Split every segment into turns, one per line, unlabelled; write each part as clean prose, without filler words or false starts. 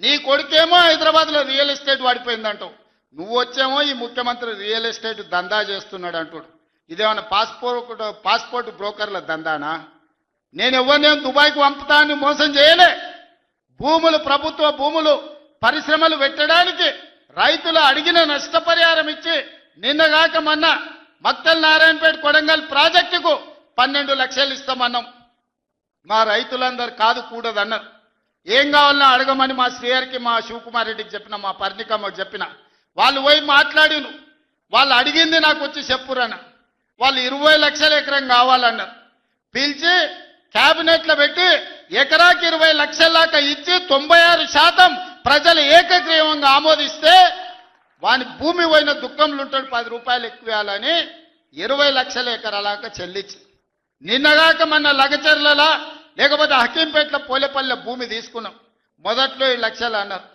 నీ కొడుకేమో హైదరాబాద్లో real estate వాడిపోయిందంటావు, నువ్వు వచ్చేమో ఈ ముఖ్యమంత్రి రియల్ ఎస్టేట్ దందా చేస్తున్నాడు అంటాడు. ఇదేమన్నా పాస్పోర్ట్ బ్రోకర్ల దందానా? నేను ఎవరినేం దుబాయ్కు పంపుతా అని మోసం చేయలే. భూములు, ప్రభుత్వ భూములు, పరిశ్రమలు పెట్టడానికి రైతులు అడిగిన నష్టపరిహారం ఇచ్చి నిన్నగాక మొన్న మక్తల్ నారాయణపేట కొడంగల్ ప్రాజెక్టుకు 12 లక్షలు ఇస్తామన్నాం. మా రైతులందరూ కాదు కూడదన్నారు. ఏం కావాలన్నా అడగమని మా శ్రీహరికి, మా శివకుమార్ రెడ్డికి చెప్పిన, మా పర్ణికమ్మకు చెప్పిన. వాళ్ళు పోయి మాట్లాడిను. వాళ్ళు అడిగింది నాకు వచ్చి చెప్పురన్న. వాళ్ళు 20 లక్షల ఎకరం కావాలన్నారు. పిలిచి క్యాబినెట్లో పెట్టి ఎకరాకి 20 లక్షల దాకా ఇచ్చి 96% ప్రజలు ఏకగ్రీవంగా ఆమోదిస్తే వాని భూమి పోయిన దుఃఖంలో ఉంటాడు, 10 రూపాయలు ఎక్కువ ఇవ్వాలని 20 లక్షల ఎకరాలాగా చెల్లించి నిన్నగాక మన లగచర్లలో లేకపోతే హకీంపేటలో పోలేపల్లె భూమి తీసుకున్నాం. మొదట్లో 7 లక్షలు అన్నారు.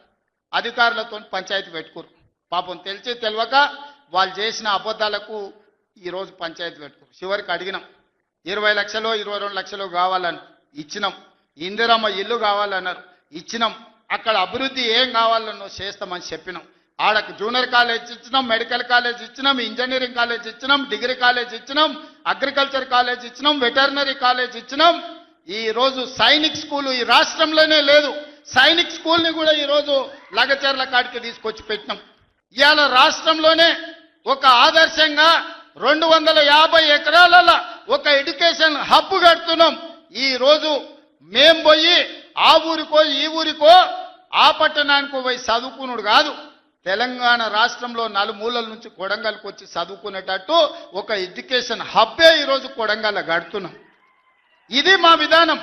అధికారులతో పంచాయతీ పెట్టుకోరు. పాపం తెలిసి తెలియక వాళ్ళు చేసిన అబద్ధాలకు ఈరోజు పంచాయతీ పెట్టుకోరు. చివరికి అడిగినాం, 20 లక్షలు 22 లక్షలు కావాలని ఇచ్చినాం. ఇందిరమ్మ ఇల్లు కావాలన్నారు, ఇచ్చినాం. అక్కడ అభివృద్ధి ఏం కావాలన్నో చేస్తామని చెప్పినాం. ఆడకు జూనియర్ కాలేజ్ ఇచ్చినాం, మెడికల్ కాలేజ్ ఇచ్చినాం, ఇంజనీరింగ్ కాలేజ్ ఇచ్చినాం, డిగ్రీ కాలేజ్ ఇచ్చినాం, అగ్రికల్చర్ కాలేజ్ ఇచ్చినాం, వెటర్నరీ కాలేజ్ ఇచ్చినాం. ఈ రోజు సైనిక్ స్కూల్ ఈ రాష్ట్రంలోనే లేదు. సైనిక్ స్కూల్ని కూడా ఈరోజు లగచర్ల కాడికి తీసుకొచ్చి పెట్టినాం. ఇవాళ రాష్ట్రంలోనే ఒక ఆదర్శంగా 250 ఎకరాలలో ఒక ఎడ్యుకేషన్ హబ్ కడుతున్నాం. ఈ రోజు మేం పోయి ఆ ఊరికో ఈ ఊరికో ఆ పట్టణానికో పోయి చదువుకున్నాడు కాదు, తెలంగాణ రాష్ట్రంలో నలుమూలల నుంచి కొడంగల్కి వచ్చి చదువుకునేటట్టు ఒక ఎడ్యుకేషన్ హబ్బే ఈరోజు కొడంగల్లో గడుతున్నాం. ఇది మా విధానం.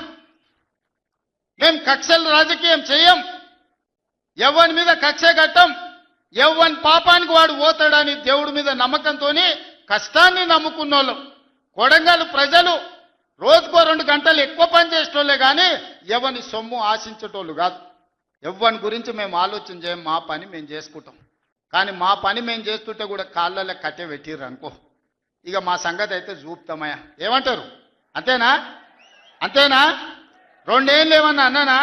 మేం కక్షల రాజకీయం చేయం, ఎవరి మీద కక్ష కట్టం. ఎవరి పాపానికి వాడు పోతాడని దేవుడి మీద నమ్మకంతో కష్టాన్ని నమ్ముకున్నోళ్ళం. కొడంగల్ ప్రజలు రోజుకో 2 గంటలు ఎక్కువ పని చేసేటోళ్ళే కానీ ఎవరిని సొమ్ము ఆశించేటోళ్ళు కాదు. ఎవరి గురించి మేము ఆలోచన చేయం, మా పని మేము చేసుకుంటాం. కానీ మా పని మేము చేస్తుంటే కూడా కాళ్ళలో కట్టె పెట్టిర్రు అనుకో, ఇక మా సంగతి అయితే చూపుతామయ్యా. ఏమంటారు? అంతేనా? అంతేనా? 2 ఏళ్ళు ఏమన్నా అన్నానా?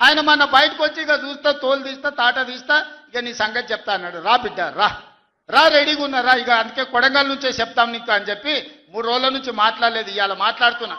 ఆయన మన బయటకు వచ్చి ఇక చూస్తా, తోలు తీస్తా, తాట తీస్తా, ఇక నీ సంగతి చెప్తా అన్నాడు. రా బిడ్డ రా రెడీగా ఉన్నారా, ఇక అందుకే కొడంగల్ నుంచే చెప్తాం నీకు అని చెప్పి 3 రోజుల నుంచి మాట్లాడలేదు. ఇవాళ మాట్లాడుతున్నా.